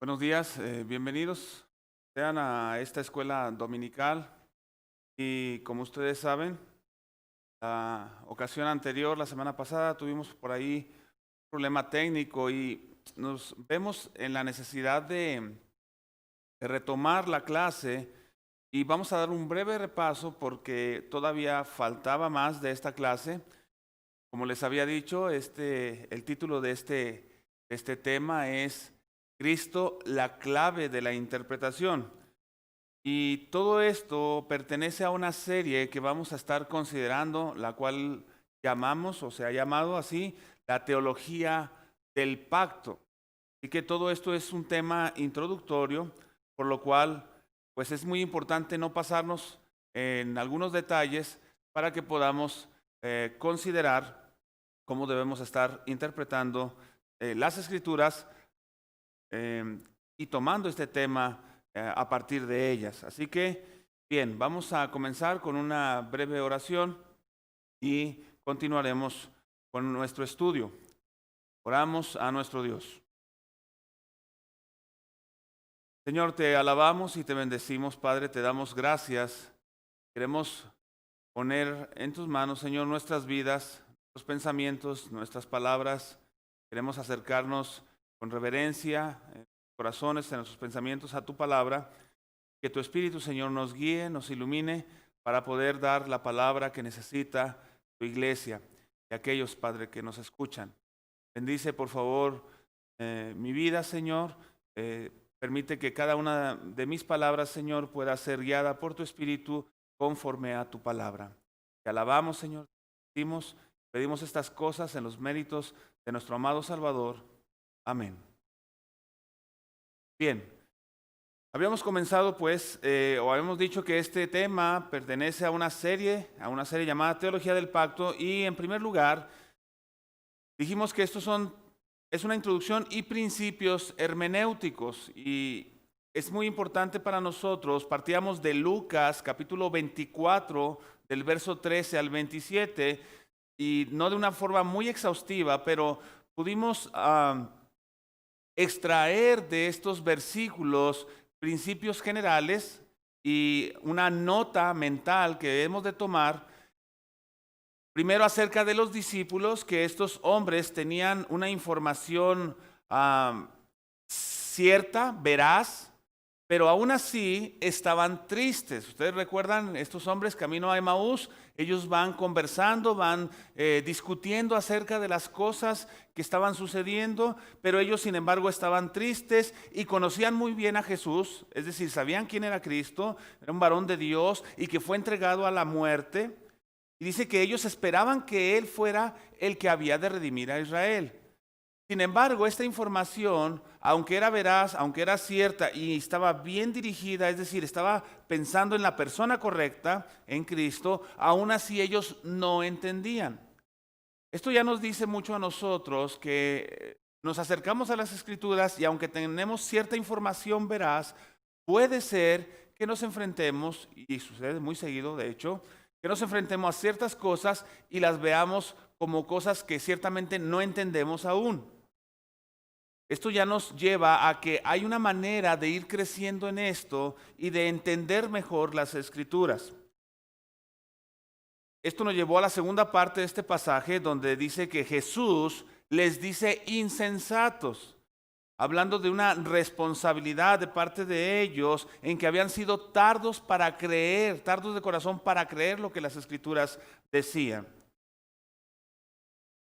Buenos días, bienvenidos sean a esta escuela dominical y como ustedes saben, la ocasión anterior, la semana pasada, tuvimos por ahí un problema técnico y nos vemos en la necesidad de retomar la clase y vamos a dar un breve repaso porque todavía faltaba más de esta clase. Como les había dicho, el título de este tema es Cristo, la clave de la interpretación. Y todo esto pertenece a una serie que vamos a estar considerando, la cual llamamos, o se ha llamado así, la teología del pacto. Y que todo esto es un tema introductorio, por lo cual, pues es muy importante no pasarnos en algunos detalles para que podamos considerar cómo debemos estar interpretando las escrituras eh, y tomando este tema a partir de ellas. Así que, bien, vamos a comenzar con una breve oración y continuaremos con nuestro estudio. Oramos a nuestro Dios. Señor, te alabamos y te bendecimos, Padre, te damos gracias. Queremos poner en tus manos, Señor, nuestras vidas, nuestros pensamientos, nuestras palabras. Queremos acercarnos con reverencia en nuestros corazones, en nuestros pensamientos a tu palabra. Que tu Espíritu, Señor, nos guíe, nos ilumine para poder dar la palabra que necesita tu iglesia y aquellos, Padre, que nos escuchan. Bendice, por favor, mi vida, Señor. Permite que cada una de mis palabras, Señor, pueda ser guiada por tu Espíritu conforme a tu palabra. Te alabamos, Señor. Pedimos estas cosas en los méritos de nuestro amado Salvador. Amén. Bien, habíamos comenzado pues, o habíamos dicho que este tema pertenece a una serie llamada Teología del Pacto y en primer lugar dijimos que es una introducción y principios hermenéuticos y es muy importante para nosotros. Partíamos de Lucas capítulo 24 del verso 13 al 27 y no de una forma muy exhaustiva, pero pudimos extraer de estos versículos principios generales y una nota mental que debemos de tomar. Primero acerca de los discípulos, que estos hombres tenían una información cierta, veraz, pero aún así estaban tristes. Ustedes recuerdan estos hombres camino a Emaús, ellos van conversando, van discutiendo acerca de las cosas que estaban sucediendo, pero ellos sin embargo estaban tristes y conocían muy bien a Jesús, es decir, sabían quién era Cristo, era un varón de Dios y que fue entregado a la muerte. Y dice que ellos esperaban que Él fuera el que había de redimir a Israel. Sin embargo, esta información, aunque era veraz, aunque era cierta y estaba bien dirigida, es decir, estaba pensando en la persona correcta, en Cristo, aún así ellos no entendían. Esto ya nos dice mucho a nosotros que nos acercamos a las Escrituras y aunque tenemos cierta información veraz, puede ser que nos enfrentemos, y sucede muy seguido de hecho, que nos enfrentemos a ciertas cosas y las veamos como cosas que ciertamente no entendemos aún. Esto ya nos lleva a que hay una manera de ir creciendo en esto y de entender mejor las Escrituras. Esto nos llevó a la segunda parte de este pasaje donde dice que Jesús les dice insensatos, hablando de una responsabilidad de parte de ellos en que habían sido tardos para creer, tardos de corazón para creer lo que las Escrituras decían.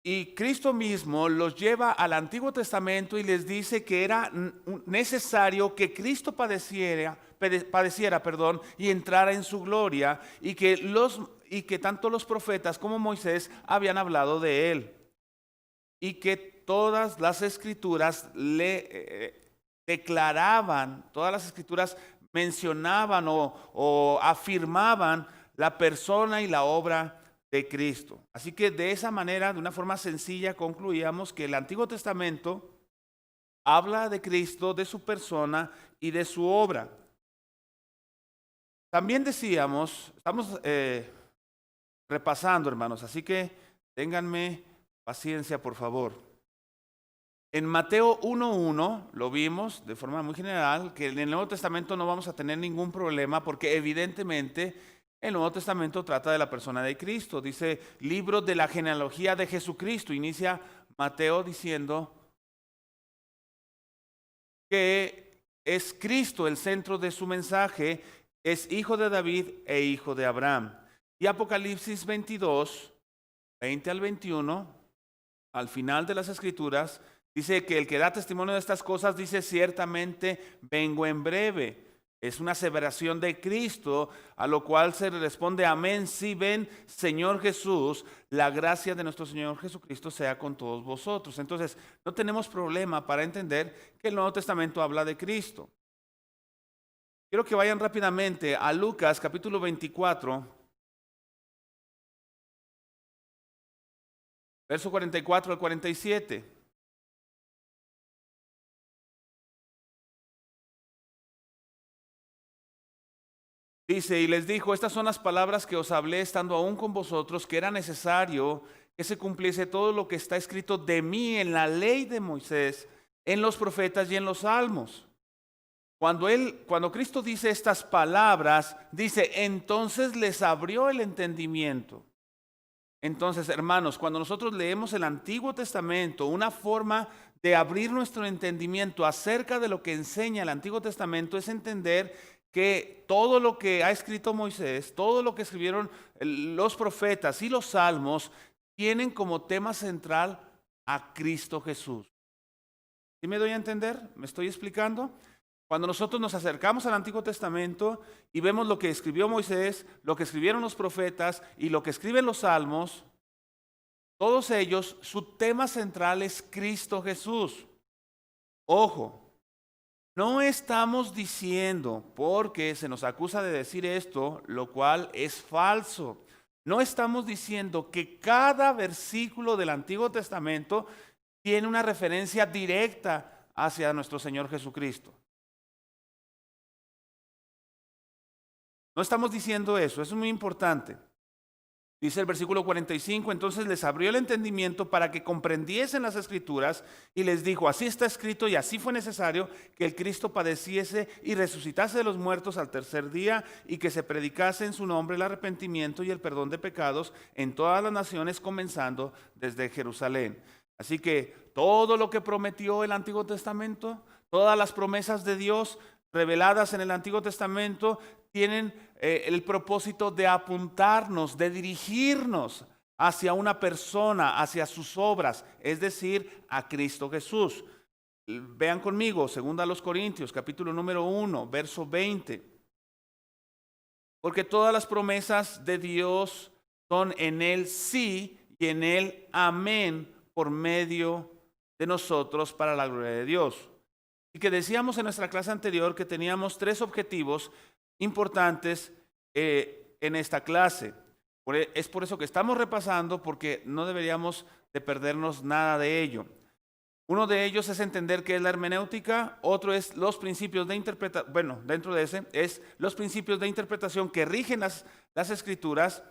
Y Cristo mismo los lleva al Antiguo Testamento y les dice que era necesario que Cristo padeciera, y entrara en su gloria y que tanto los profetas como Moisés habían hablado de él. Y que todas las escrituras le declaraban, todas las escrituras mencionaban o afirmaban la persona y la obra de Cristo. Así que de esa manera, de una forma sencilla, concluíamos que el Antiguo Testamento habla de Cristo, de su persona y de su obra. También decíamos, estamos repasando, hermanos, así que ténganme paciencia, por favor. En Mateo 1:1 lo vimos de forma muy general, que en el Nuevo Testamento no vamos a tener ningún problema porque evidentemente el Nuevo Testamento trata de la persona de Cristo. Dice, libro de la genealogía de Jesucristo. Inicia Mateo diciendo que es Cristo el centro de su mensaje, es hijo de David e hijo de Abraham. Y Apocalipsis 22, 20 al 21, al final de las Escrituras, dice que el que da testimonio de estas cosas dice, ciertamente vengo en breve. Es una aseveración de Cristo, a lo cual se responde, amén, sí, ven, Señor Jesús, la gracia de nuestro Señor Jesucristo sea con todos vosotros. Entonces, no tenemos problema para entender que el Nuevo Testamento habla de Cristo. Quiero que vayan rápidamente a Lucas capítulo 24, verso 44 al 47. Dice, y les dijo, estas son las palabras que os hablé estando aún con vosotros, que era necesario que se cumpliese todo lo que está escrito de mí en la ley de Moisés, en los profetas y en los salmos. Cuando Cristo dice estas palabras, dice, entonces les abrió el entendimiento. Entonces, hermanos, cuando nosotros leemos el Antiguo Testamento, una forma de abrir nuestro entendimiento acerca de lo que enseña el Antiguo Testamento es entender que todo lo que ha escrito Moisés, todo lo que escribieron los profetas y los salmos, tienen como tema central a Cristo Jesús. ¿Sí me doy a entender? ¿Me estoy explicando? Cuando nosotros nos acercamos al Antiguo Testamento y vemos lo que escribió Moisés, lo que escribieron los profetas y lo que escriben los salmos, todos ellos, su tema central es Cristo Jesús. Ojo, no estamos diciendo, porque se nos acusa de decir esto, lo cual es falso. No estamos diciendo que cada versículo del Antiguo Testamento tiene una referencia directa hacia nuestro Señor Jesucristo. No estamos diciendo eso es muy importante. Dice el versículo 45, entonces les abrió el entendimiento para que comprendiesen las Escrituras y les dijo, así está escrito y así fue necesario que el Cristo padeciese y resucitase de los muertos al tercer día y que se predicase en su nombre el arrepentimiento y el perdón de pecados en todas las naciones, comenzando desde Jerusalén. Así que todo lo que prometió el Antiguo Testamento, todas las promesas de Dios reveladas en el Antiguo Testamento tienen el propósito de apuntarnos, de dirigirnos hacia una persona, hacia sus obras, es decir, a Cristo Jesús. Vean conmigo, 2 Corintios, capítulo número 1, verso 20. Porque todas las promesas de Dios son en Él sí y en Él amén por medio de nosotros para la gloria de Dios. Y que decíamos en nuestra clase anterior que teníamos 3 objetivos importantes en esta clase. Es por eso que estamos repasando, porque no deberíamos de perdernos nada de ello. Uno de ellos es entender qué es la hermenéutica, otro es los principios de interpretación, bueno, dentro de ese es los principios de interpretación que rigen las Escrituras.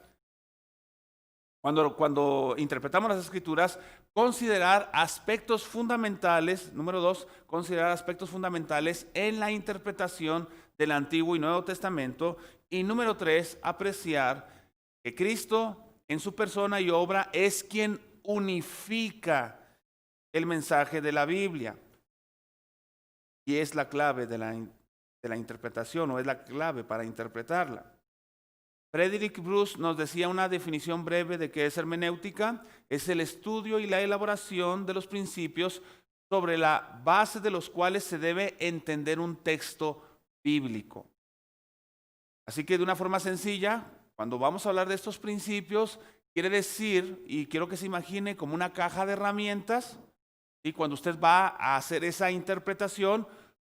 Cuando interpretamos las Escrituras, considerar aspectos fundamentales, número 2, considerar aspectos fundamentales en la interpretación del Antiguo y Nuevo Testamento. Y número 3, apreciar que Cristo en su persona y obra es quien unifica el mensaje de la Biblia. Y es la clave de la interpretación, o es la clave para interpretarla. Frederick Bruce nos decía una definición breve de qué es hermenéutica. Es el estudio y la elaboración de los principios sobre la base de los cuales se debe entender un texto bíblico. Así que de una forma sencilla, cuando vamos a hablar de estos principios, quiere decir, y quiero que se imagine como una caja de herramientas, y cuando usted va a hacer esa interpretación,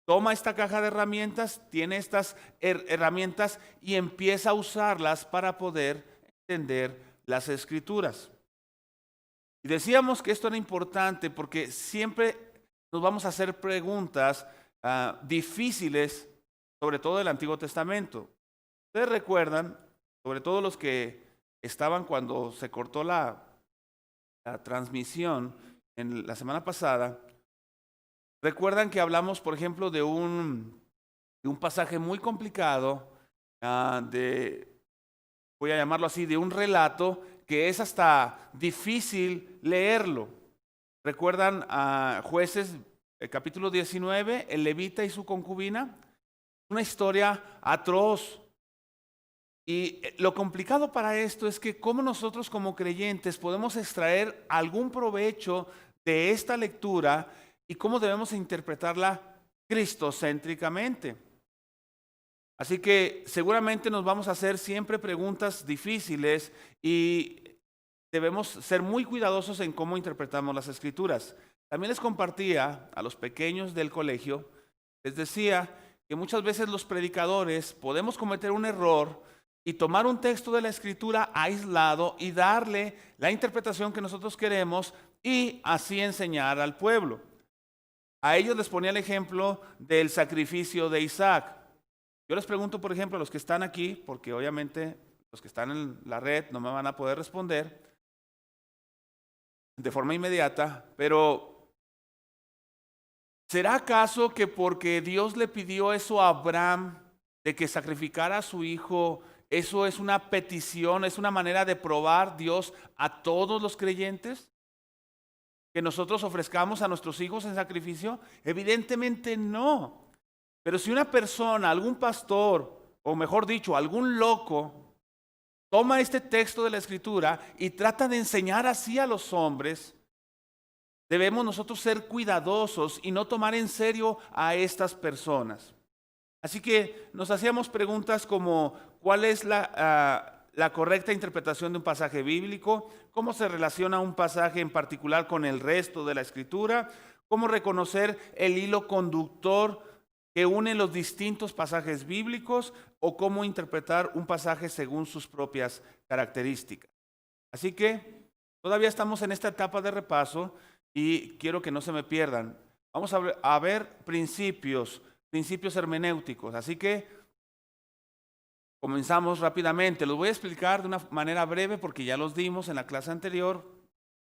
toma esta caja de herramientas, tiene estas herramientas y empieza a usarlas para poder entender las Escrituras. Y decíamos que esto era importante porque siempre nos vamos a hacer preguntas difíciles, sobre todo del Antiguo Testamento. Ustedes recuerdan, sobre todo los que estaban cuando se cortó la transmisión en la semana pasada, Recuerdan que hablamos, por ejemplo, de un pasaje muy complicado, voy a llamarlo así, de un relato que es hasta difícil leerlo. ¿Recuerdan a Jueces, capítulo 19, el levita y su concubina? Una historia atroz. Y lo complicado para esto es que cómo nosotros como creyentes podemos extraer algún provecho de esta lectura y cómo debemos interpretarla cristocéntricamente. Así que seguramente nos vamos a hacer siempre preguntas difíciles y debemos ser muy cuidadosos en cómo interpretamos las Escrituras. También les compartía a los pequeños del colegio, les decía que muchas veces los predicadores podemos cometer un error y tomar un texto de la Escritura aislado y darle la interpretación que nosotros queremos y así enseñar al pueblo. A ellos les ponía el ejemplo del sacrificio de Isaac. Yo les pregunto, por ejemplo, a los que están aquí, porque obviamente los que están en la red no me van a poder responder de forma inmediata, pero ¿será acaso que porque Dios le pidió eso a Abraham de que sacrificara a su hijo, eso es una petición, es una manera de probar Dios a todos los creyentes? ¿Que nosotros ofrezcamos a nuestros hijos en sacrificio? Evidentemente no. Pero si una persona, algún pastor, o mejor dicho, algún loco, toma este texto de la Escritura y trata de enseñar así a los hombres, debemos nosotros ser cuidadosos y no tomar en serio a estas personas. Así que nos hacíamos preguntas como, ¿cuál es la correcta interpretación de un pasaje bíblico? ¿Cómo se relaciona un pasaje en particular con el resto de la Escritura? ¿Cómo reconocer el hilo conductor que une los distintos pasajes bíblicos? ¿O cómo interpretar un pasaje según sus propias características? Así que todavía estamos en esta etapa de repaso y quiero que no se me pierdan. Vamos a ver principios hermenéuticos. Así que comenzamos rápidamente. Los voy a explicar de una manera breve porque ya los dimos en la clase anterior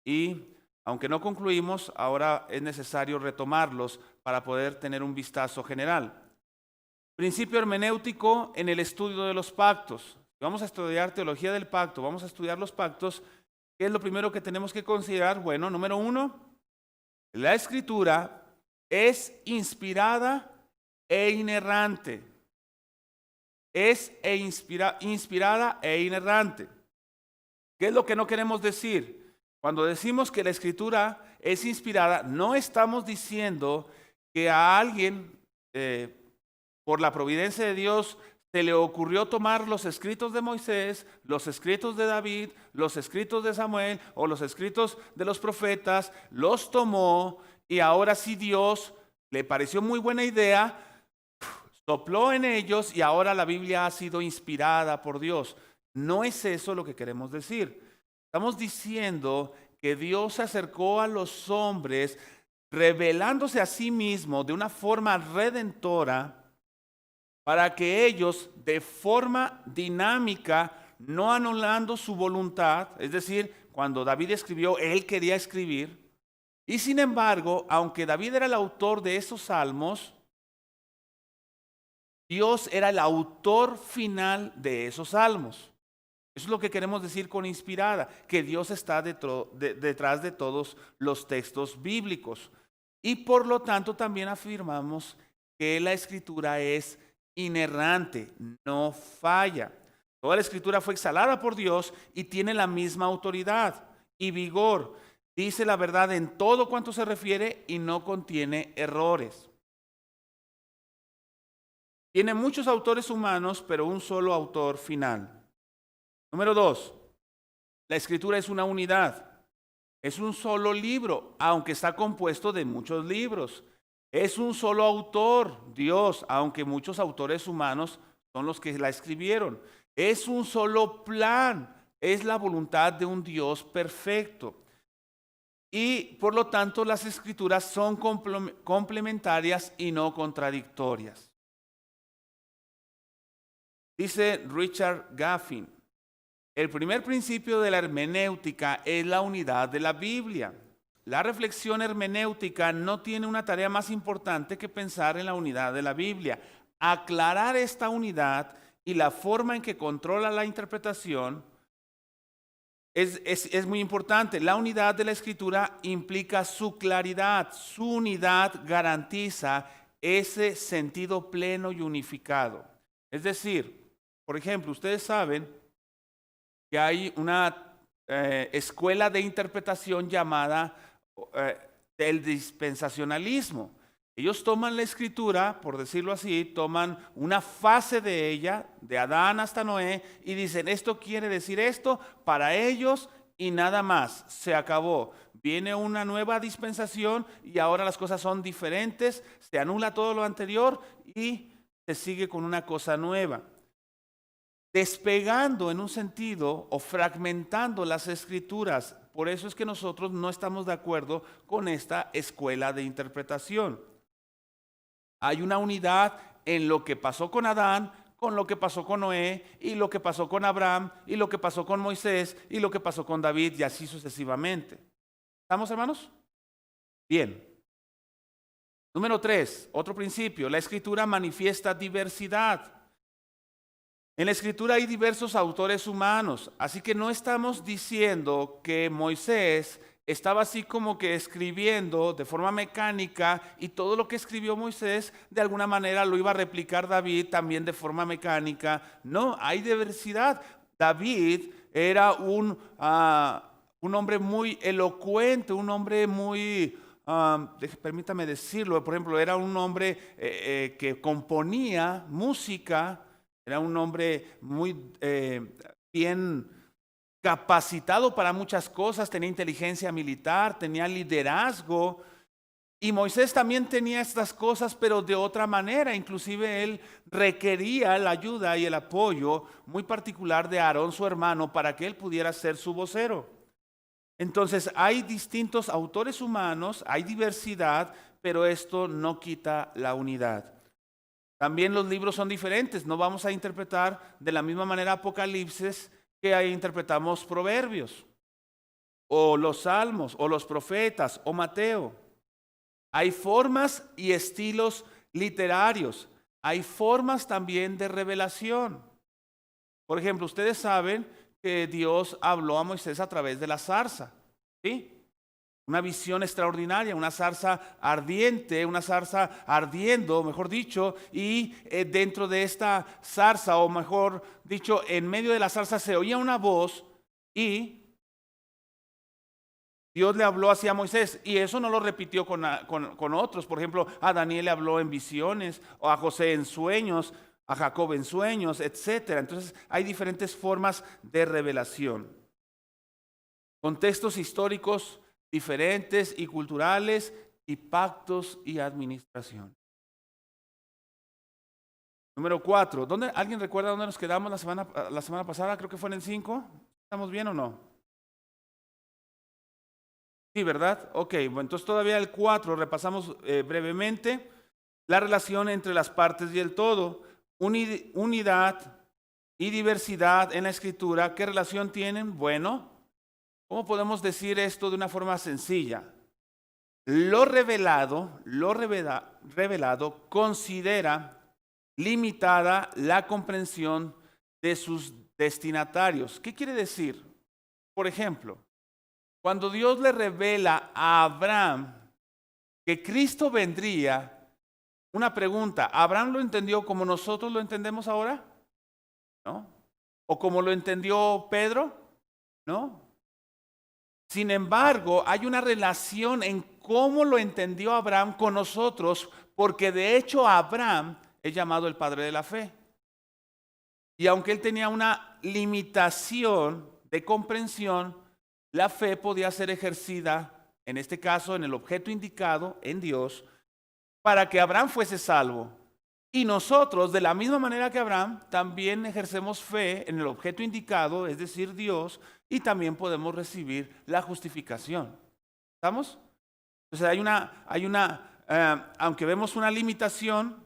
y aunque no concluimos, ahora es necesario retomarlos para poder tener un vistazo general. Principio hermenéutico en el estudio de los pactos. Vamos a estudiar teología del pacto, vamos a estudiar los pactos. ¿Qué es lo primero que tenemos que considerar? Bueno, número 1, la Escritura es inspirada e inerrante. Inspirada e inerrante. ¿Qué es lo que no queremos decir? Cuando decimos que la Escritura es inspirada, no estamos diciendo que a alguien, por la providencia de Dios, se le ocurrió tomar los escritos de Moisés, los escritos de David, los escritos de Samuel o los escritos de los profetas, los tomó y ahora sí Dios le pareció muy buena idea, sopló en ellos y ahora la Biblia ha sido inspirada por Dios. No es eso lo que queremos decir. Estamos diciendo que Dios se acercó a los hombres revelándose a sí mismo de una forma redentora para que ellos de forma dinámica, no anulando su voluntad, es decir, cuando David escribió, él quería escribir, y sin embargo, aunque David era el autor de esos salmos, Dios era el autor final de esos salmos. Eso es lo que queremos decir con inspirada, que Dios está detrás de todos los textos bíblicos. Y por lo tanto también afirmamos que la Escritura es inerrante, no falla. Toda la Escritura fue exhalada por Dios y tiene la misma autoridad y vigor. Dice la verdad en todo cuanto se refiere y no contiene errores. Tiene muchos autores humanos, pero un solo autor final. Número 2, la Escritura es una unidad. Es un solo libro, aunque está compuesto de muchos libros. Es un solo autor, Dios, aunque muchos autores humanos son los que la escribieron. Es un solo plan, es la voluntad de un Dios perfecto. Y por lo tanto las Escrituras son complementarias y no contradictorias. Dice Richard Gaffin, el primer principio de la hermenéutica es la unidad de la Biblia. la reflexión hermenéutica no tiene una tarea más importante que pensar en la unidad de la Biblia. Aclarar esta unidad y la forma en que controla la interpretación es muy importante. La unidad de la Escritura implica su claridad. Su unidad garantiza ese sentido pleno y unificado. Es decir, por ejemplo, ustedes saben que hay una escuela de interpretación llamada el dispensacionalismo. Ellos toman la Escritura, por decirlo así, toman una fase de ella, de Adán hasta Noé, y dicen, esto quiere decir esto para ellos y nada más, se acabó. Viene una nueva dispensación y ahora las cosas son diferentes, se anula todo lo anterior y se sigue con una cosa nueva. Despegando en un sentido o fragmentando las Escrituras. Por eso es que nosotros no estamos de acuerdo con esta escuela de interpretación. Hay una unidad en lo que pasó con Adán, con lo que pasó con Noé, y lo que pasó con Abraham, y lo que pasó con Moisés, y lo que pasó con David, y así sucesivamente. ¿Estamos, hermanos? Bien. Número 3, otro principio. La Escritura manifiesta diversidad. En la Escritura hay diversos autores humanos, así que no estamos diciendo que Moisés estaba así como que escribiendo de forma mecánica y todo lo que escribió Moisés de alguna manera lo iba a replicar David también de forma mecánica. No, hay diversidad. David era un hombre muy elocuente, un hombre muy, permítame decirlo, por ejemplo, era un hombre que componía música, era un hombre muy bien capacitado para muchas cosas, tenía inteligencia militar, tenía liderazgo, y Moisés también tenía estas cosas, pero de otra manera. Inclusive él requería la ayuda y el apoyo muy particular de Aarón, su hermano, para que él pudiera ser su vocero. Entonces hay distintos autores humanos, hay diversidad, pero esto no quita la unidad. También los libros son diferentes, no vamos a interpretar de la misma manera Apocalipsis que ahí interpretamos Proverbios, o los Salmos, o los profetas, o Mateo. Hay formas y estilos literarios, hay formas también de revelación. Por ejemplo, ustedes saben que Dios habló a Moisés a través de la zarza, ¿sí? Una visión extraordinaria, una zarza ardiente, una zarza ardiendo, mejor dicho, y dentro de esta zarza, o mejor dicho, en medio de la zarza se oía una voz y Dios le habló así a Moisés, y eso no lo repitió con otros. Por ejemplo, a Daniel le habló en visiones, o a José en sueños, a Jacob en sueños, etc. Entonces hay diferentes formas de revelación. Contextos históricos diferentes y culturales, y pactos y administración. Número 4. ¿Alguien recuerda dónde nos quedamos la semana pasada? Creo que fue en el 5. ¿Estamos bien o no? Sí, ¿verdad? Ok, bueno, entonces todavía el 4 repasamos brevemente la relación entre las partes y el todo. Unidad y diversidad en la Escritura. ¿Qué relación tienen? Bueno, ¿cómo podemos decir esto de una forma sencilla? Lo revelado considera limitada la comprensión de sus destinatarios. ¿Qué quiere decir? Por ejemplo, cuando Dios le revela a Abraham que Cristo vendría, una pregunta, ¿Abraham lo entendió como nosotros lo entendemos ahora? ¿No? ¿O como lo entendió Pedro? ¿No? Sin embargo, hay una relación en cómo lo entendió Abraham con nosotros, porque de hecho Abraham es llamado el padre de la fe. Y aunque él tenía una limitación de comprensión, la fe podía ser ejercida, en este caso, en el objeto indicado, en Dios, para que Abraham fuese salvo. Y nosotros, de la misma manera que Abraham, también ejercemos fe en el objeto indicado, es decir, Dios, y también podemos recibir la justificación. ¿Estamos? Entonces aunque vemos una limitación,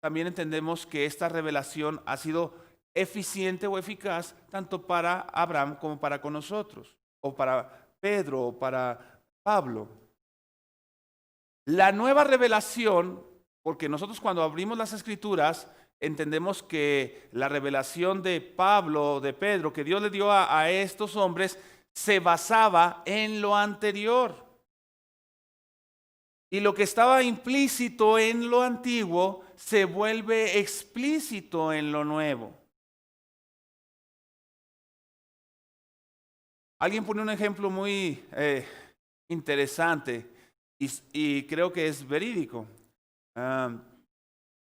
también entendemos que esta revelación ha sido eficiente o eficaz tanto para Abraham como para con nosotros, o para Pedro, o para Pablo. La nueva revelación, porque nosotros cuando abrimos las Escrituras entendemos que la revelación de Pablo, de Pedro, que Dios le dio a estos hombres, se basaba en lo anterior. Y lo que estaba implícito en lo antiguo se vuelve explícito en lo nuevo. Alguien pone un ejemplo muy interesante y creo que es verídico.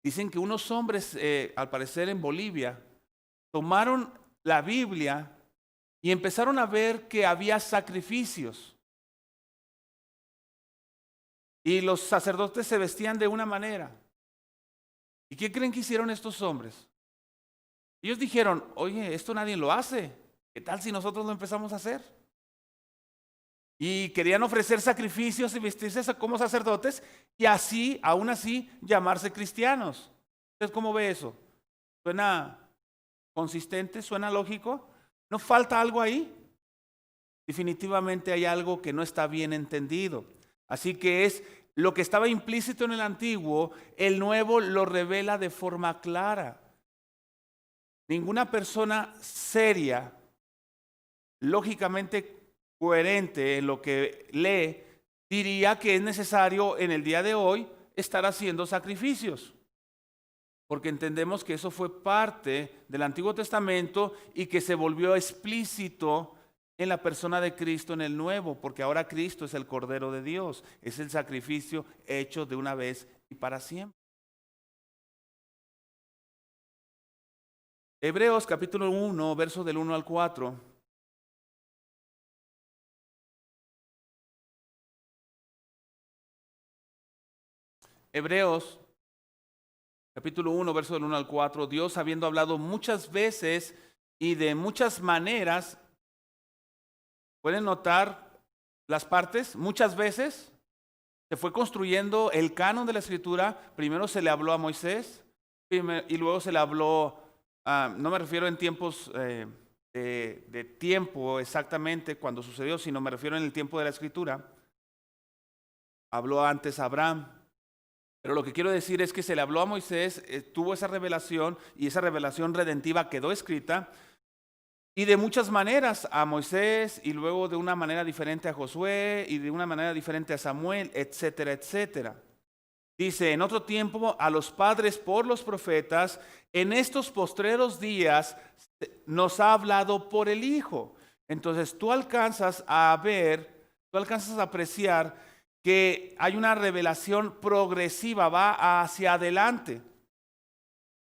Dicen que unos hombres, al parecer en Bolivia, tomaron la Biblia y empezaron a ver que había sacrificios. Y los sacerdotes se vestían de una manera. ¿Y qué creen que hicieron estos hombres? Ellos dijeron, oye, esto nadie lo hace. ¿Qué tal si nosotros lo empezamos a hacer? Y querían ofrecer sacrificios y vestirse como sacerdotes y así, aún así, llamarse cristianos. ¿Usted cómo ve eso? ¿Suena consistente? ¿Suena lógico? ¿No falta algo ahí? Definitivamente hay algo que no está bien entendido. Así que es lo que estaba implícito en el antiguo, el nuevo lo revela de forma clara. Ninguna persona seria, lógicamente coherente en lo que lee, diría que es necesario en el día de hoy estar haciendo sacrificios. Porque entendemos que eso fue parte del Antiguo Testamento y que se volvió explícito en la persona de Cristo en el Nuevo, porque ahora Cristo es el Cordero de Dios, es el sacrificio hecho de una vez y para siempre. Hebreos capítulo 1, versos del 1 al 4. Hebreos capítulo 1, verso del 1 al 4. Dios, habiendo hablado muchas veces y de muchas maneras, ¿pueden notar las partes? Muchas veces se fue construyendo el canon de la Escritura. Primero se le habló a Moisés y luego se le habló, no me refiero en tiempos de tiempo exactamente cuando sucedió, sino me refiero en el tiempo de la Escritura. Habló antes a Abraham. Pero lo que quiero decir es que se le habló a Moisés, tuvo esa revelación y esa revelación redentiva quedó escrita. Y de muchas maneras a Moisés y luego de una manera diferente a Josué y de una manera diferente a Samuel, etcétera, etcétera. Dice, en otro tiempo a los padres por los profetas, en estos postreros días nos ha hablado por el Hijo. Entonces tú alcanzas a ver, tú alcanzas a apreciar que hay una revelación progresiva, va hacia adelante.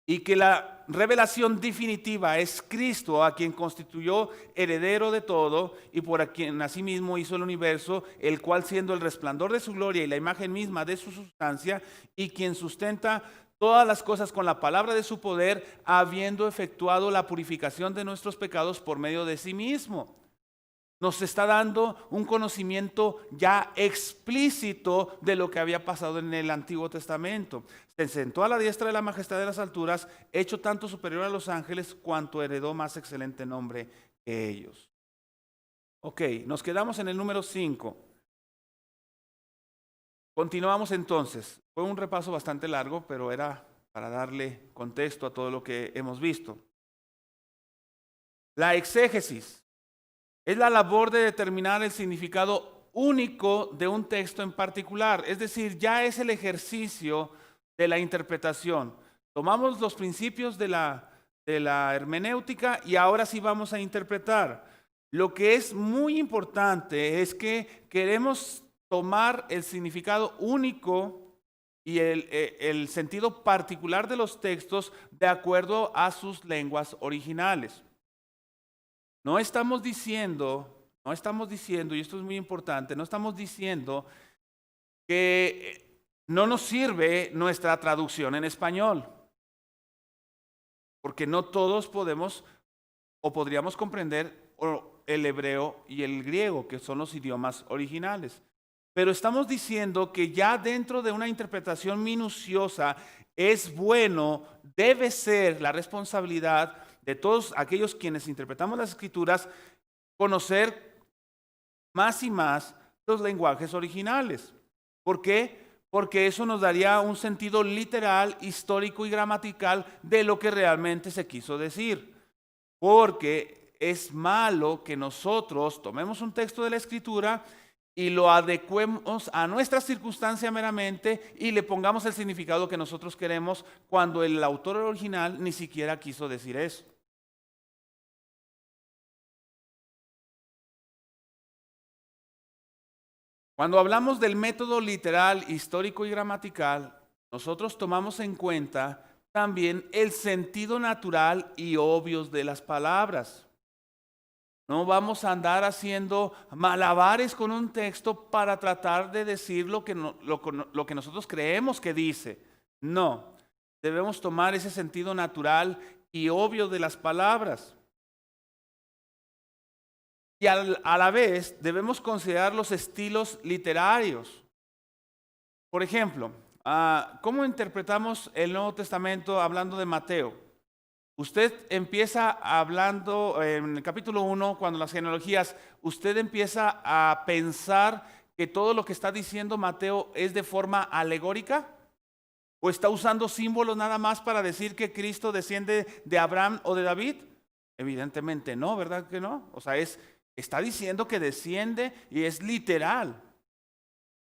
Y que la revelación definitiva es Cristo, a quien constituyó heredero de todo y por a quien asimismo hizo el universo, el cual siendo el resplandor de su gloria y la imagen misma de su sustancia, y quien sustenta todas las cosas con la palabra de su poder, habiendo efectuado la purificación de nuestros pecados por medio de sí mismo. Nos está dando un conocimiento ya explícito de lo que había pasado en el Antiguo Testamento. Se sentó a la diestra de la majestad de las alturas, hecho tanto superior a los ángeles, cuanto heredó más excelente nombre que ellos. Ok, nos quedamos en el número 5. Continuamos entonces. Fue un repaso bastante largo, pero era para darle contexto a todo lo que hemos visto. La exégesis es la labor de determinar el significado único de un texto en particular. Es decir, ya es el ejercicio de la interpretación. Tomamos los principios de la hermenéutica y ahora sí vamos a interpretar. Lo que es muy importante es que queremos tomar el significado único y el sentido particular de los textos de acuerdo a sus lenguas originales. No estamos diciendo, y esto es muy importante, no estamos diciendo que no nos sirve nuestra traducción en español, porque no todos podemos o podríamos comprender el hebreo y el griego, que son los idiomas originales. Pero estamos diciendo que ya dentro de una interpretación minuciosa es bueno, debe ser la responsabilidad de todos aquellos quienes interpretamos las Escrituras, conocer más y más los lenguajes originales. ¿Por qué? Porque eso nos daría un sentido literal, histórico y gramatical de lo que realmente se quiso decir. Porque es malo que nosotros tomemos un texto de la Escritura y lo adecuemos a nuestra circunstancia meramente y le pongamos el significado que nosotros queremos cuando el autor original ni siquiera quiso decir eso. Cuando hablamos del método literal, histórico y gramatical, nosotros tomamos en cuenta también el sentido natural y obvio de las palabras. No vamos a andar haciendo malabares con un texto para tratar de decir lo que nosotros creemos que dice. No, debemos tomar ese sentido natural y obvio de las palabras. Y a la vez debemos considerar los estilos literarios. Por ejemplo, ¿cómo interpretamos el Nuevo Testamento hablando de Mateo? Usted empieza hablando en el capítulo 1, cuando las genealogías, usted empieza a pensar que todo lo que está diciendo Mateo es de forma alegórica, o está usando símbolos nada más para decir que Cristo desciende de Abraham o de David. Evidentemente no, ¿verdad que no? O sea, está diciendo que desciende y es literal.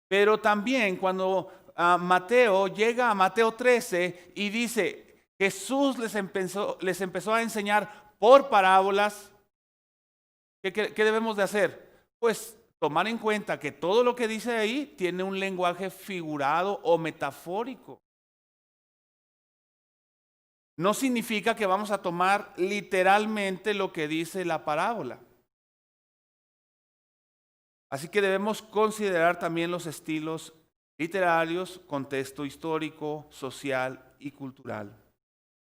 Pero también cuando Mateo llega a Mateo 13 y dice, Jesús les empezó a enseñar por parábolas. ¿Qué debemos de hacer? Pues tomar en cuenta que todo lo que dice ahí tiene un lenguaje figurado o metafórico. No significa que vamos a tomar literalmente lo que dice la parábola. Así que debemos considerar también los estilos literarios, contexto histórico, social y cultural.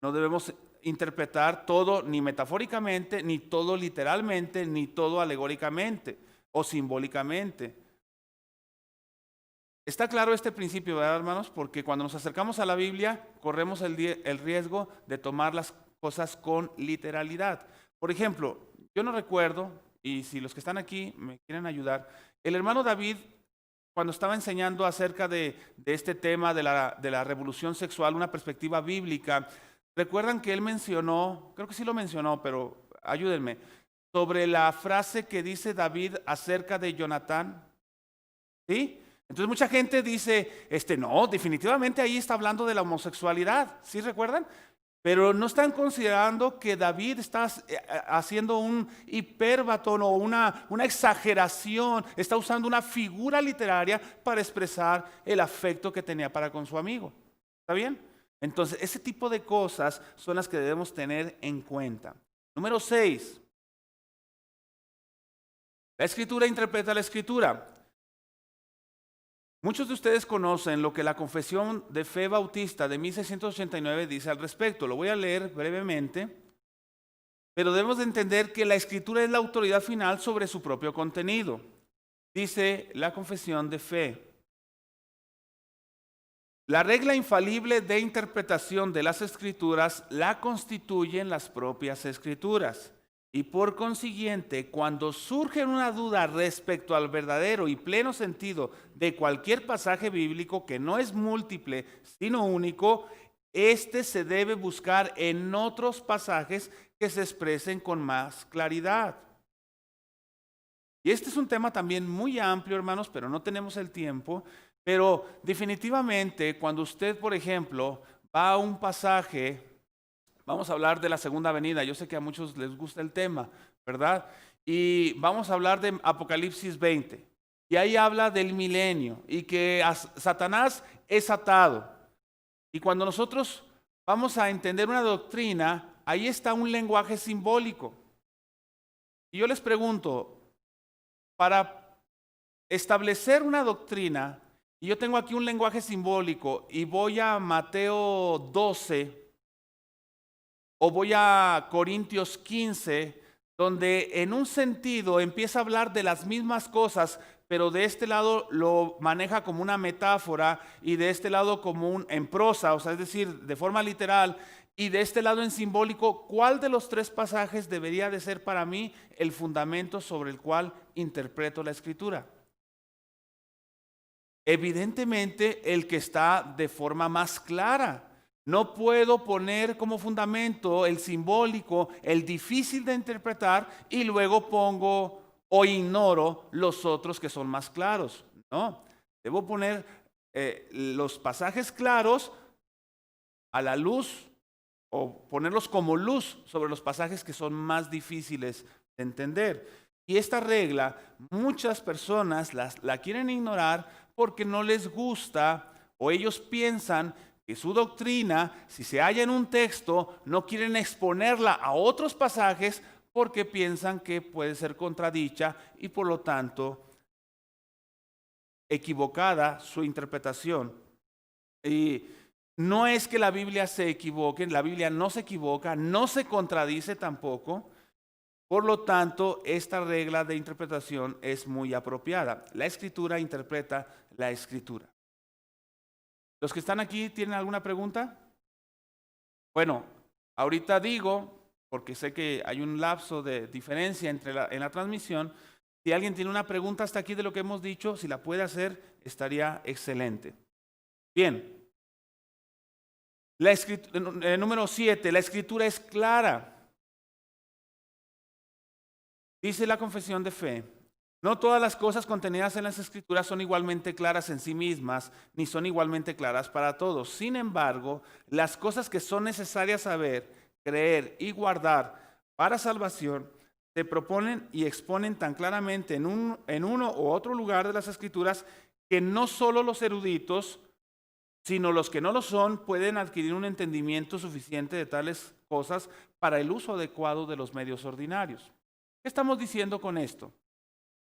No debemos interpretar todo ni metafóricamente, ni todo literalmente, ni todo alegóricamente o simbólicamente. Está claro este principio, ¿verdad, hermanos? Porque cuando nos acercamos a la Biblia, corremos el riesgo de tomar las cosas con literalidad. Por ejemplo, yo no recuerdo, y si los que están aquí me quieren ayudar, el hermano David, cuando estaba enseñando acerca de este tema de la revolución sexual, una perspectiva bíblica, recuerdan que él mencionó, creo que sí lo mencionó, pero ayúdenme, sobre la frase que dice David acerca de Jonatán. ¿Sí? Entonces mucha gente dice, no, definitivamente ahí está hablando de la homosexualidad, ¿sí recuerdan? Pero no están considerando que David está haciendo un hipérbaton o una exageración, está usando una figura literaria para expresar el afecto que tenía para con su amigo. ¿Está bien? Entonces, ese tipo de cosas son las que debemos tener en cuenta. Número 6. La Escritura interpreta la Escritura. Muchos de ustedes conocen lo que la Confesión de Fe Bautista de 1689 dice al respecto. Lo voy a leer brevemente, pero debemos de entender que la Escritura es la autoridad final sobre su propio contenido. Dice la Confesión de Fe: la regla infalible de interpretación de las Escrituras la constituyen las propias Escrituras. Y por consiguiente, cuando surge una duda respecto al verdadero y pleno sentido de cualquier pasaje bíblico que no es múltiple, sino único, se debe buscar en otros pasajes que se expresen con más claridad. Y este es un tema también muy amplio, hermanos, pero no tenemos el tiempo. Pero definitivamente, cuando usted, por ejemplo, va a un pasaje, vamos a hablar de la segunda venida. Yo sé que a muchos les gusta el tema, ¿verdad? Y vamos a hablar de Apocalipsis 20. Y ahí habla del milenio y que Satanás es atado. Y cuando nosotros vamos a entender una doctrina, ahí está un lenguaje simbólico. Y yo les pregunto, para establecer una doctrina, y yo tengo aquí un lenguaje simbólico y voy a Mateo 12, o voy a Corintios 15, donde en un sentido empieza a hablar de las mismas cosas, pero de este lado lo maneja como una metáfora y de este lado como en prosa, o sea, es decir, de forma literal, y de este lado en simbólico. ¿Cuál de los tres pasajes debería de ser para mí el fundamento sobre el cual interpreto la Escritura? Evidentemente, el que está de forma más clara. No puedo poner como fundamento el simbólico, el difícil de interpretar, y luego pongo o ignoro los otros que son más claros. No, debo poner los pasajes claros a la luz o ponerlos como luz sobre los pasajes que son más difíciles de entender. Y esta regla muchas personas la quieren ignorar porque no les gusta o ellos piensan que su doctrina, si se halla en un texto, no quieren exponerla a otros pasajes porque piensan que puede ser contradicha y por lo tanto equivocada su interpretación. Y no es que la Biblia se equivoque, la Biblia no se equivoca, no se contradice tampoco. Por lo tanto, esta regla de interpretación es muy apropiada. La Escritura interpreta la Escritura. ¿Los que están aquí tienen alguna pregunta? Bueno, ahorita digo, porque sé que hay un lapso de diferencia en la transmisión, si alguien tiene una pregunta hasta aquí de lo que hemos dicho, si la puede hacer, estaría excelente. Bien. Número 7, la Escritura es clara. Dice la confesión de fe, no todas las cosas contenidas en las Escrituras son igualmente claras en sí mismas, ni son igualmente claras para todos. Sin embargo, las cosas que son necesarias saber, creer y guardar para salvación, se proponen y exponen tan claramente en uno u otro lugar de las Escrituras que no solo los eruditos, sino los que no lo son, pueden adquirir un entendimiento suficiente de tales cosas para el uso adecuado de los medios ordinarios. ¿Qué estamos diciendo con esto?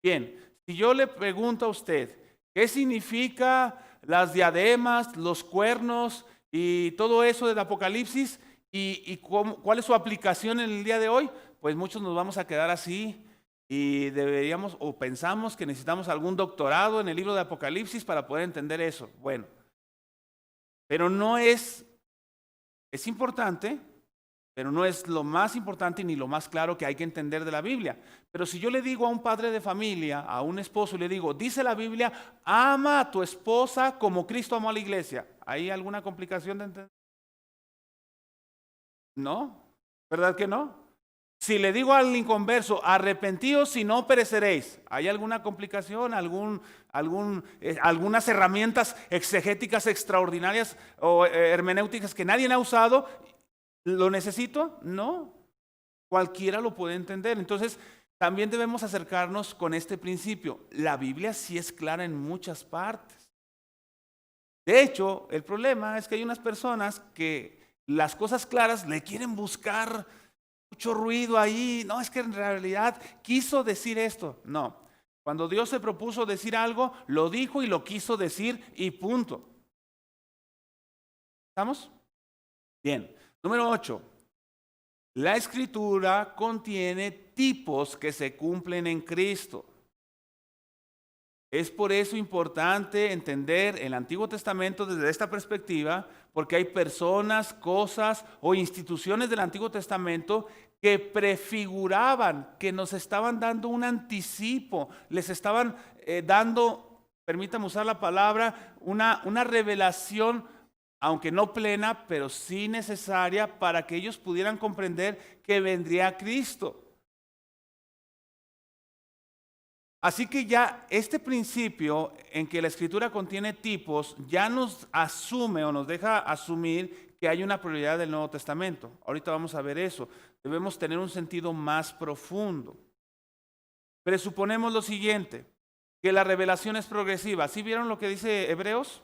Bien, si yo le pregunto a usted, ¿qué significa las diademas, los cuernos y todo eso del Apocalipsis? ¿Y cuál es su aplicación en el día de hoy? Pues muchos nos vamos a quedar así y deberíamos o pensamos que necesitamos algún doctorado en el libro de Apocalipsis para poder entender eso. Bueno, pero no es importante, pero no es lo más importante ni lo más claro que hay que entender de la Biblia. Pero si yo le digo a un padre de familia, a un esposo, le digo, dice la Biblia, ama a tu esposa como Cristo amó a la iglesia. ¿Hay alguna complicación de entender? No, ¿verdad que no? Si le digo al inconverso, arrepentíos si no pereceréis, ¿hay alguna complicación, algunas herramientas exegéticas extraordinarias o hermenéuticas que nadie ha usado? ¿Lo necesito? No. Cualquiera lo puede entender. Entonces, también debemos acercarnos con este principio. La Biblia sí es clara en muchas partes. De hecho, el problema es que hay unas personas que las cosas claras le quieren buscar mucho ruido ahí. No, es que en realidad quiso decir esto. No. Cuando Dios se propuso decir algo, lo dijo y lo quiso decir y punto. ¿Estamos? Bien. Número 8. La Escritura contiene tipos que se cumplen en Cristo. Es por eso importante entender el Antiguo Testamento desde esta perspectiva, porque hay personas, cosas o instituciones del Antiguo Testamento que prefiguraban, que nos estaban dando un anticipo, les estaban dando, permítame usar la palabra, una revelación, aunque no plena, pero sí necesaria para que ellos pudieran comprender que vendría Cristo. Así que ya este principio en que la Escritura contiene tipos ya nos asume o nos deja asumir que hay una prioridad del Nuevo Testamento. Ahorita vamos a ver eso. Debemos tener un sentido más profundo. Presuponemos lo siguiente, que la revelación es progresiva. ¿Sí vieron lo que dice Hebreos?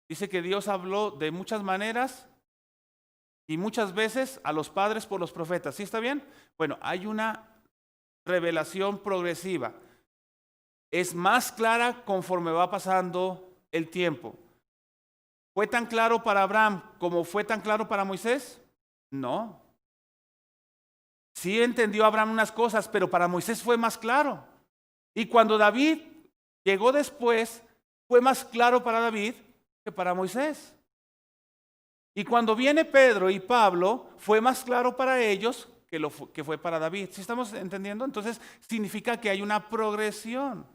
Dice que Dios habló de muchas maneras y muchas veces a los padres por los profetas. ¿Sí está bien? Bueno, hay una revelación progresiva. Es más clara conforme va pasando el tiempo. ¿Fue tan claro para Abraham como fue tan claro para Moisés? No. Sí entendió Abraham unas cosas, pero para Moisés fue más claro. Y cuando David llegó después, fue más claro para David que para Moisés. Y cuando viene Pedro y Pablo, fue más claro para ellos que fue para David. ¿Sí estamos entendiendo? Entonces significa que hay una progresión.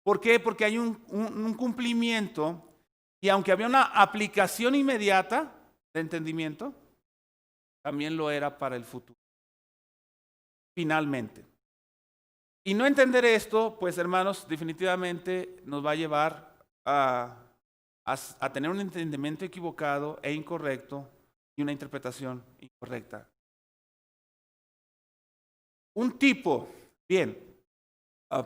¿Por qué? Porque hay un cumplimiento y aunque había una aplicación inmediata de entendimiento, también lo era para el futuro. Finalmente. Y no entender esto, pues hermanos, definitivamente nos va a llevar a tener un entendimiento equivocado e incorrecto y una interpretación incorrecta. Un tipo, bien,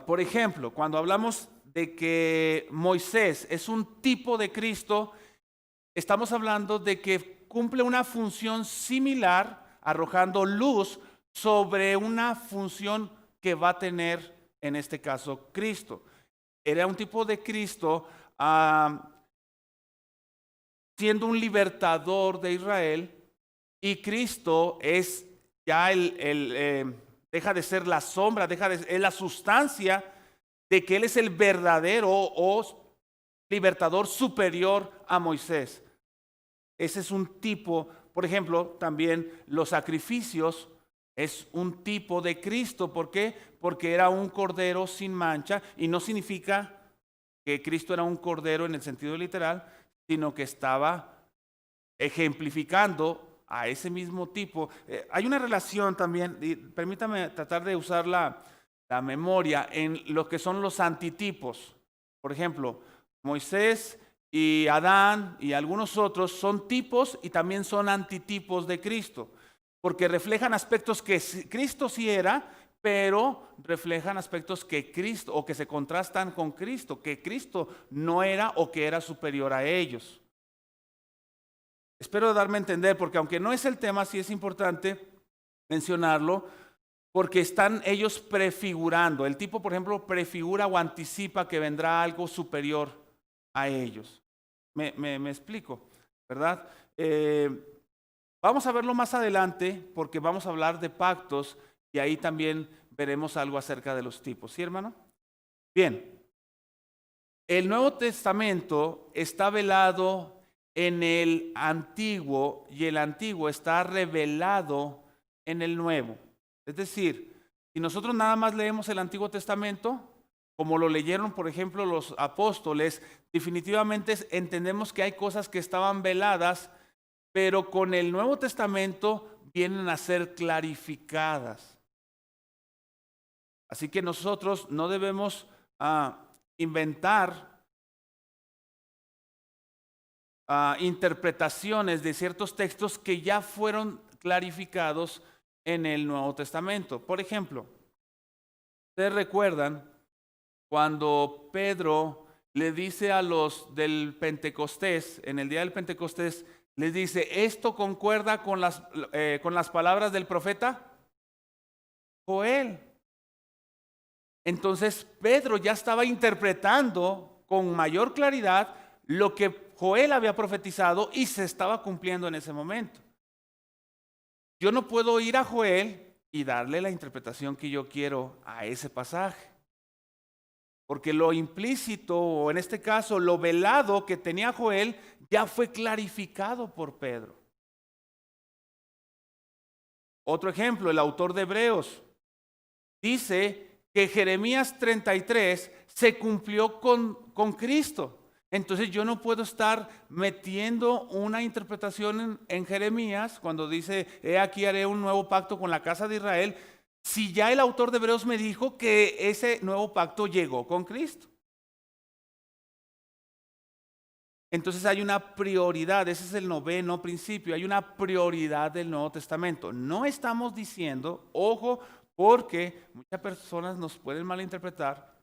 por ejemplo, cuando hablamos de que Moisés es un tipo de Cristo, estamos hablando de que cumple una función similar, arrojando luz sobre una función que va a tener, en este caso, Cristo. Era un tipo de Cristo siendo un libertador de Israel, y Cristo es ya deja de ser la sombra, es la sustancia de que Él es el verdadero o libertador superior a Moisés. Ese es un tipo, por ejemplo, también los sacrificios es un tipo de Cristo. ¿Por qué? Porque era un cordero sin mancha, y no significa que Cristo era un cordero en el sentido literal, sino que estaba ejemplificando a ese mismo tipo. Hay una relación también, y permítame tratar de usar la memoria en lo que son los antitipos. Por ejemplo, Moisés y Adán y algunos otros son tipos y también son antitipos de Cristo, porque reflejan aspectos que Cristo sí era, pero reflejan aspectos que Cristo, o que se contrastan con Cristo, que Cristo no era o que era superior a ellos. Espero darme a entender, porque aunque no es el tema, sí es importante mencionarlo, porque están ellos prefigurando. El tipo, por ejemplo, prefigura o anticipa que vendrá algo superior a ellos. Me explico, ¿verdad? Vamos a verlo más adelante, porque vamos a hablar de pactos y ahí también veremos algo acerca de los tipos. ¿Sí, hermano? Bien. El Nuevo Testamento está velado en el Antiguo y el Antiguo está revelado en el Nuevo. Es decir, si nosotros nada más leemos el Antiguo Testamento, como lo leyeron, por ejemplo, los apóstoles, definitivamente entendemos que hay cosas que estaban veladas, pero con el Nuevo Testamento vienen a ser clarificadas. Así que nosotros no debemos inventar interpretaciones de ciertos textos que ya fueron clarificados en el Nuevo Testamento. Por ejemplo, ustedes recuerdan cuando Pedro le dice a los del Pentecostés, en el día del Pentecostés, les dice, ¿esto concuerda con las palabras del profeta Joel? Entonces Pedro ya estaba interpretando con mayor claridad lo que Joel había profetizado y se estaba cumpliendo en ese momento. Yo no puedo ir a Joel y darle la interpretación que yo quiero a ese pasaje, porque lo implícito, o en este caso lo velado que tenía Joel, ya fue clarificado por Pedro. Otro ejemplo, el autor de Hebreos dice que Jeremías 33 se cumplió con Cristo. Entonces yo no puedo estar metiendo una interpretación en Jeremías cuando dice, he aquí haré un nuevo pacto con la casa de Israel, si ya el autor de Hebreos me dijo que ese nuevo pacto llegó con Cristo. Entonces hay una prioridad, ese es el noveno principio, hay una prioridad del Nuevo Testamento. No estamos diciendo, ojo, porque muchas personas nos pueden malinterpretar,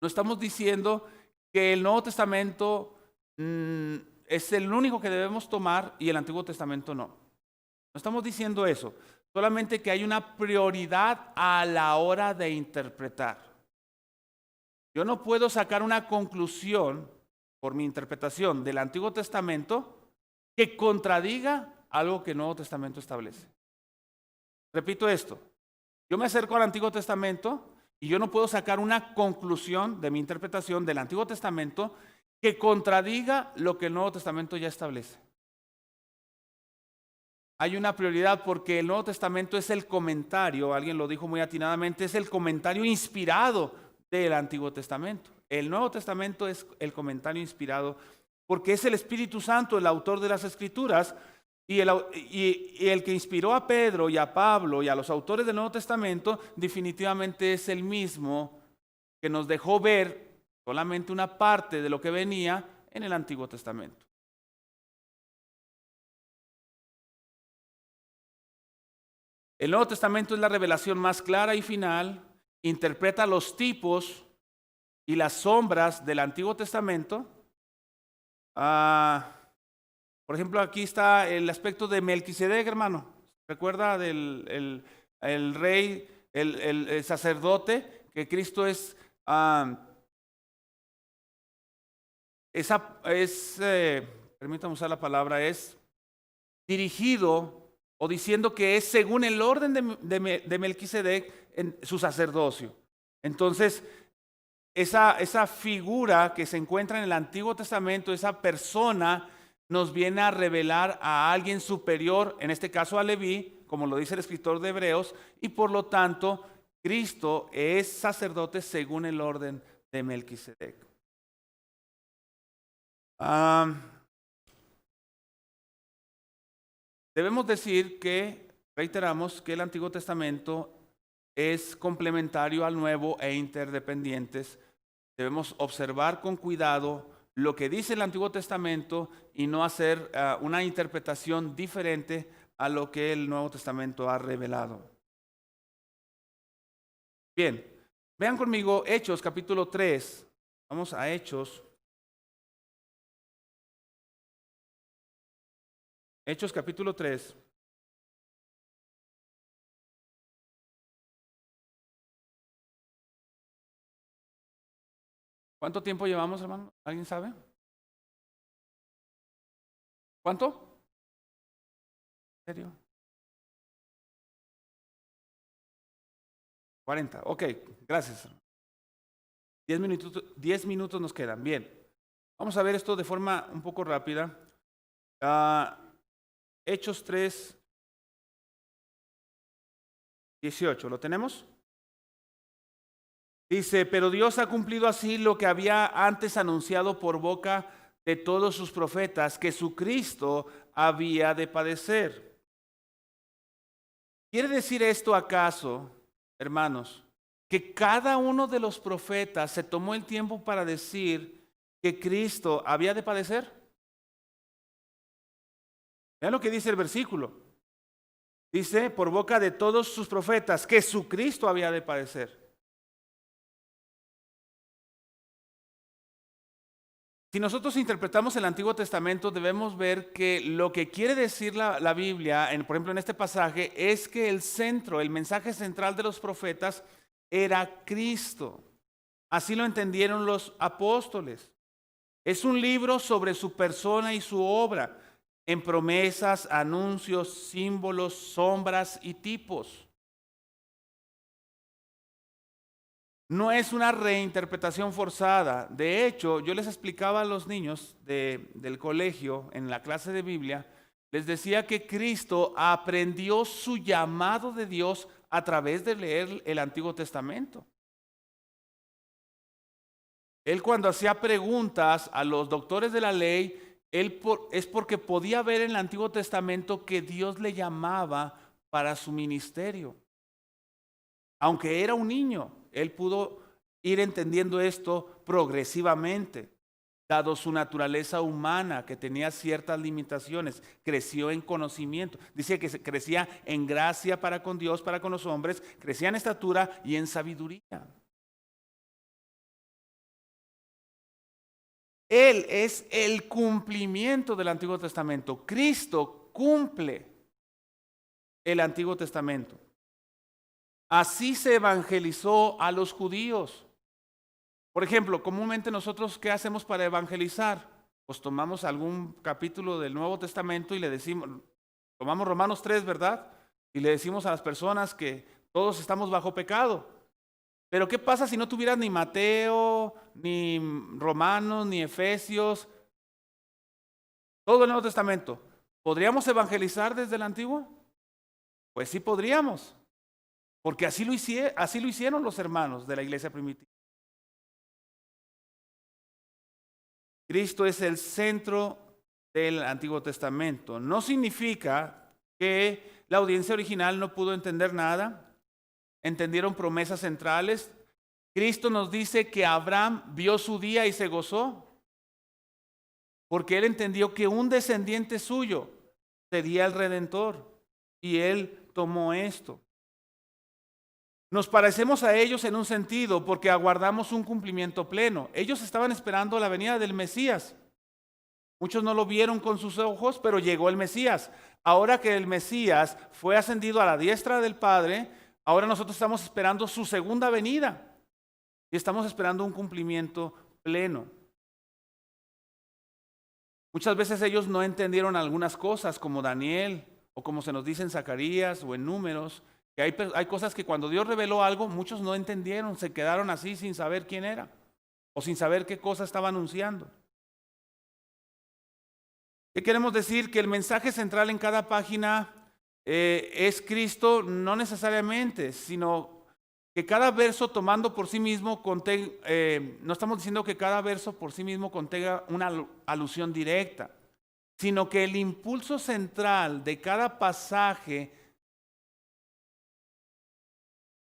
no estamos diciendo que el Nuevo Testamento es el único que debemos tomar y el Antiguo Testamento no. No estamos diciendo eso, solamente que hay una prioridad a la hora de interpretar. Yo no puedo sacar una conclusión por mi interpretación del Antiguo Testamento que contradiga algo que el Nuevo Testamento establece. Repito esto, yo me acerco al Antiguo Testamento y yo no puedo sacar una conclusión de mi interpretación del Antiguo Testamento que contradiga lo que el Nuevo Testamento ya establece. Hay una prioridad porque el Nuevo Testamento es el comentario, alguien lo dijo muy atinadamente, es el comentario inspirado del Antiguo Testamento. El Nuevo Testamento es el comentario inspirado porque es el Espíritu Santo el autor de las Escrituras y el que inspiró a Pedro y a Pablo y a los autores del Nuevo Testamento definitivamente es el mismo que nos dejó ver solamente una parte de lo que venía en el Antiguo Testamento. El Nuevo Testamento es la revelación más clara y final, interpreta los tipos y las sombras del Antiguo Testamento. Por ejemplo, aquí está el aspecto de Melquisedec, hermano. ¿Recuerda del el rey, el sacerdote? Que Cristo es, permítame usar la palabra, es dirigido o diciendo que es según el orden de Melquisedec en su sacerdocio. Entonces, esa figura que se encuentra en el Antiguo Testamento, esa persona, nos viene a revelar a alguien superior, en este caso a Leví, como lo dice el escritor de Hebreos, y por lo tanto, Cristo es sacerdote según el orden de Melquisedec. Debemos decir que, reiteramos, que el Antiguo Testamento es complementario al Nuevo e interdependientes. Debemos observar con cuidado lo que dice el Antiguo Testamento y no hacer una interpretación diferente a lo que el Nuevo Testamento ha revelado. Bien, vean conmigo Hechos capítulo 3. Vamos a Hechos. Hechos capítulo 3. ¿Cuánto tiempo llevamos, hermano? ¿Alguien sabe? ¿Cuánto? ¿En serio? 40. Ok, gracias. 10 minutos nos quedan. Bien. Vamos a ver esto de forma un poco rápida. Hechos 3, 18. ¿Lo tenemos? Dice, pero Dios ha cumplido así lo que había antes anunciado por boca de todos sus profetas, que su Cristo había de padecer. ¿Quiere decir esto acaso, hermanos, que cada uno de los profetas se tomó el tiempo para decir que Cristo había de padecer? Vean lo que dice el versículo. Dice, por boca de todos sus profetas, que su Cristo había de padecer. Si nosotros interpretamos el Antiguo Testamento, debemos ver que lo que quiere decir la Biblia, por ejemplo en este pasaje, es que el centro, el mensaje central de los profetas era Cristo. Así lo entendieron los apóstoles. Es un libro sobre su persona y su obra, en promesas, anuncios, símbolos, sombras y tipos. No es una reinterpretación forzada. De hecho, yo les explicaba a los niños del colegio, en la clase de Biblia, les decía que Cristo aprendió su llamado de Dios a través de leer el Antiguo Testamento. Él cuando hacía preguntas a los doctores de la ley, es porque podía ver en el Antiguo Testamento que Dios le llamaba para su ministerio. Aunque era un niño, él pudo ir entendiendo esto progresivamente, dado su naturaleza humana, que tenía ciertas limitaciones. Creció en conocimiento. Dice que crecía en gracia para con Dios, para con los hombres, crecía en estatura y en sabiduría. Él es el cumplimiento del Antiguo Testamento. Cristo cumple el Antiguo Testamento. Así se evangelizó a los judíos. Por ejemplo, comúnmente nosotros, ¿qué hacemos para evangelizar? Pues tomamos algún capítulo del Nuevo Testamento y le decimos, tomamos Romanos 3, ¿verdad? Y le decimos a las personas que todos estamos bajo pecado. Pero ¿qué pasa si no tuvieras ni Mateo, ni Romanos, ni Efesios? Todo el Nuevo Testamento. ¿Podríamos evangelizar desde el Antiguo? Pues sí podríamos. Porque así lo hicieron los hermanos de la iglesia primitiva. Cristo es el centro del Antiguo Testamento. No significa que la audiencia original no pudo entender nada. Entendieron promesas centrales. Cristo nos dice que Abraham vio su día y se gozó, porque él entendió que un descendiente suyo sería el Redentor, y él tomó esto. Nos parecemos a ellos en un sentido porque aguardamos un cumplimiento pleno. Ellos estaban esperando la venida del Mesías. Muchos no lo vieron con sus ojos, pero llegó el Mesías. Ahora que el Mesías fue ascendido a la diestra del Padre, ahora nosotros estamos esperando su segunda venida y estamos esperando un cumplimiento pleno. Muchas veces ellos no entendieron algunas cosas, como Daniel, o como se nos dice en Zacarías o en Números, que hay cosas que cuando Dios reveló algo, muchos no entendieron, se quedaron así sin saber quién era, o sin saber qué cosa estaba anunciando. ¿Qué queremos decir? Que el mensaje central en cada página es Cristo, no necesariamente, sino que cada verso tomando por sí mismo, no estamos diciendo que cada verso por sí mismo contenga una alusión directa, sino que el impulso central de cada pasaje,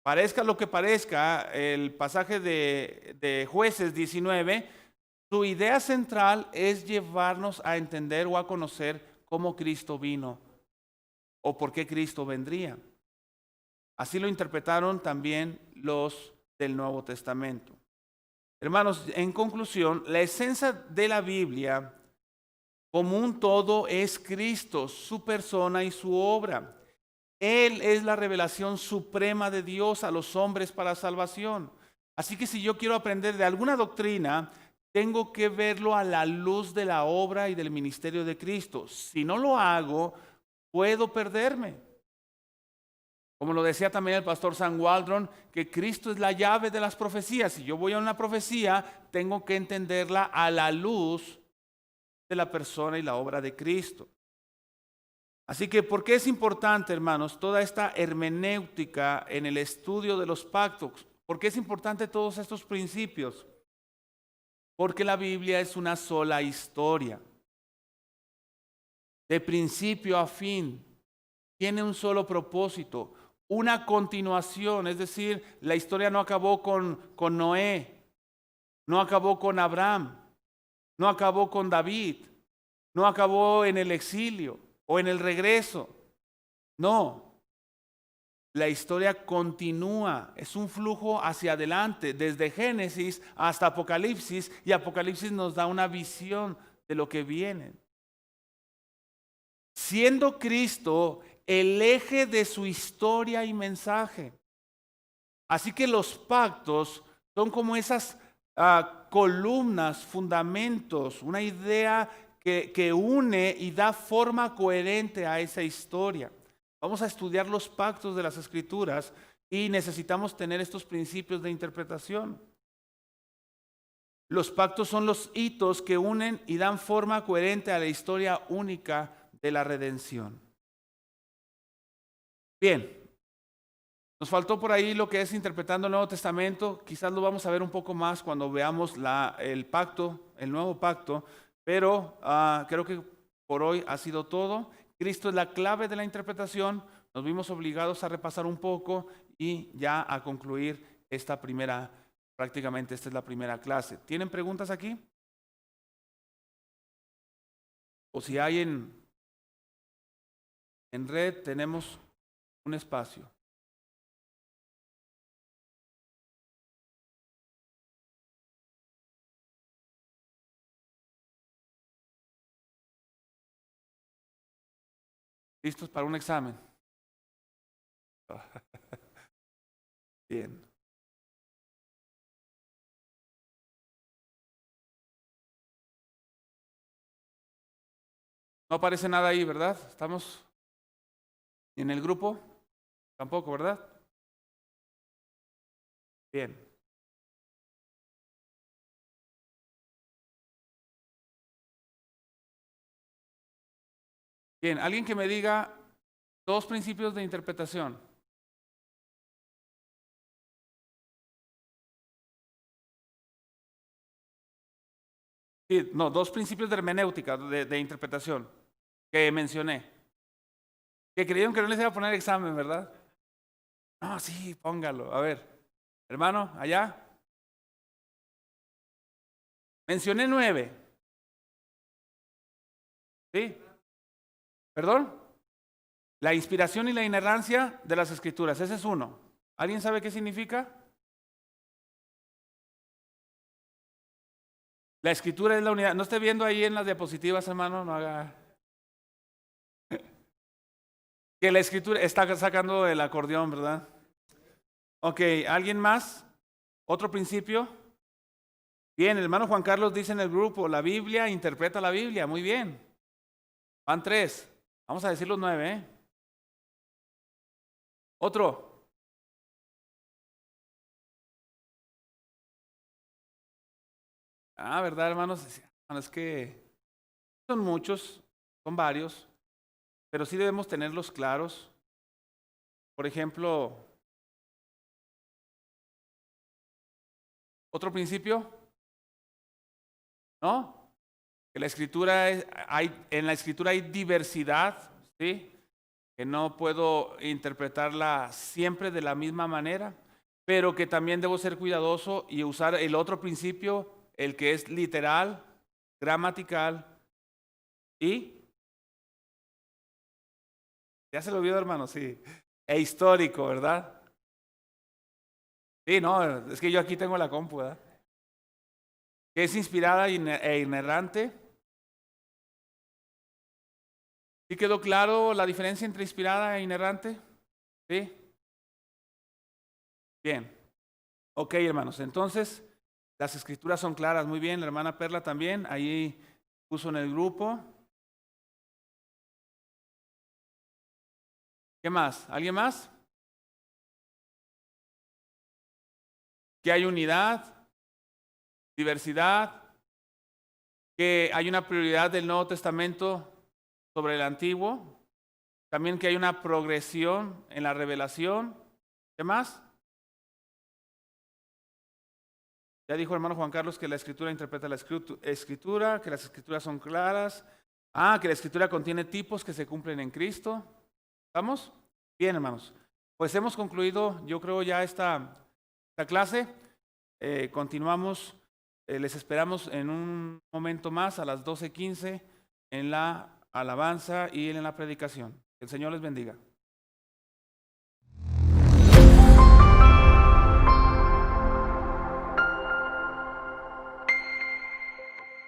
parezca lo que parezca, el pasaje de Jueces 19, su idea central es llevarnos a entender o a conocer cómo Cristo vino o por qué Cristo vendría. Así lo interpretaron también los del Nuevo Testamento. Hermanos, en conclusión, la esencia de la Biblia como un todo es Cristo, su persona y su obra. Él es la revelación suprema de Dios a los hombres para salvación. Así que si yo quiero aprender de alguna doctrina, tengo que verlo a la luz de la obra y del ministerio de Cristo. Si no lo hago, puedo perderme. Como lo decía también el pastor Sam Waldron, que Cristo es la llave de las profecías. Si yo voy a una profecía, tengo que entenderla a la luz de la persona y la obra de Cristo. Así que, ¿por qué es importante, hermanos, toda esta hermenéutica en el estudio de los pactos? ¿Por qué es importante todos estos principios? Porque la Biblia es una sola historia. De principio a fin, tiene un solo propósito, una continuación. Es decir, la historia no acabó con Noé, no acabó con Abraham, no acabó con David, no acabó en el exilio o en el regreso. No. La historia continúa, es un flujo hacia adelante, desde Génesis hasta Apocalipsis, y Apocalipsis nos da una visión de lo que viene. Siendo Cristo el eje de su historia y mensaje. Así que los pactos son como esas columnas, fundamentos, una idea que une y da forma coherente a esa historia. Vamos a estudiar los pactos de las Escrituras y necesitamos tener estos principios de interpretación. Los pactos son los hitos que unen y dan forma coherente a la historia única de la redención. Bien, nos faltó por ahí lo que es interpretando el Nuevo Testamento. Quizás lo vamos a ver un poco más cuando veamos el pacto, el nuevo pacto, pero creo que por hoy ha sido todo. Cristo es la clave de la interpretación. Nos vimos obligados a repasar un poco y ya a concluir prácticamente esta es la primera clase. ¿Tienen preguntas aquí? O si hay en red, tenemos un espacio. ¿Listos para un examen? Bien. No aparece nada ahí, ¿verdad? ¿Estamos en el grupo? Tampoco, ¿verdad? Bien. Bien, alguien que me diga dos principios de interpretación. Sí, no, dos principios de hermenéutica, de interpretación, que mencioné. Que creyeron que no les iba a poner examen, ¿verdad? No, sí, póngalo. A ver, hermano, allá. Mencioné 9. ¿Sí? ¿Perdón? La inspiración y la inerrancia de las escrituras. Ese es uno. ¿Alguien sabe qué significa? La escritura es la unidad. No esté viendo ahí en las diapositivas, hermano, no haga. Que la escritura está sacando el acordeón, ¿verdad? Ok, ¿alguien más? ¿Otro principio? Bien, el hermano Juan Carlos dice en el grupo, la Biblia interpreta la Biblia. Muy bien. Van 3. Vamos a decir los 9, ¿eh? Otro. ¿Verdad, hermanos? Es que son muchos, son varios, pero sí debemos tenerlos claros. Por ejemplo, otro principio, ¿no? Que la escritura en la escritura hay diversidad, ¿sí? Que no puedo interpretarla siempre de la misma manera, pero que también debo ser cuidadoso y usar el otro principio, el que es literal, gramatical y, ya se lo olvidó, hermano, sí, e histórico, ¿verdad? Sí, no, es que yo aquí tengo la compu, ¿verdad? Que es inspirada e inerrante. ¿Sí quedó claro la diferencia entre inspirada e inerrante? ¿Sí? Bien. Ok, hermanos, entonces las escrituras son claras. Muy bien, la hermana Perla también, ahí puso en el grupo. ¿Qué más? ¿Alguien más? Que hay unidad, diversidad, que hay una prioridad del Nuevo Testamento sobre el Antiguo, también que hay una progresión en la revelación. ¿Qué más? Ya dijo el hermano Juan Carlos que la escritura interpreta la escritura, que las escrituras son claras. Que la escritura contiene tipos que se cumplen en Cristo. ¿Estamos? Bien, hermanos. Pues hemos concluido, yo creo, ya esta clase. Continuamos. Les esperamos en un momento más a las 12:15 en la alabanza y en la predicación. Que el Señor les bendiga.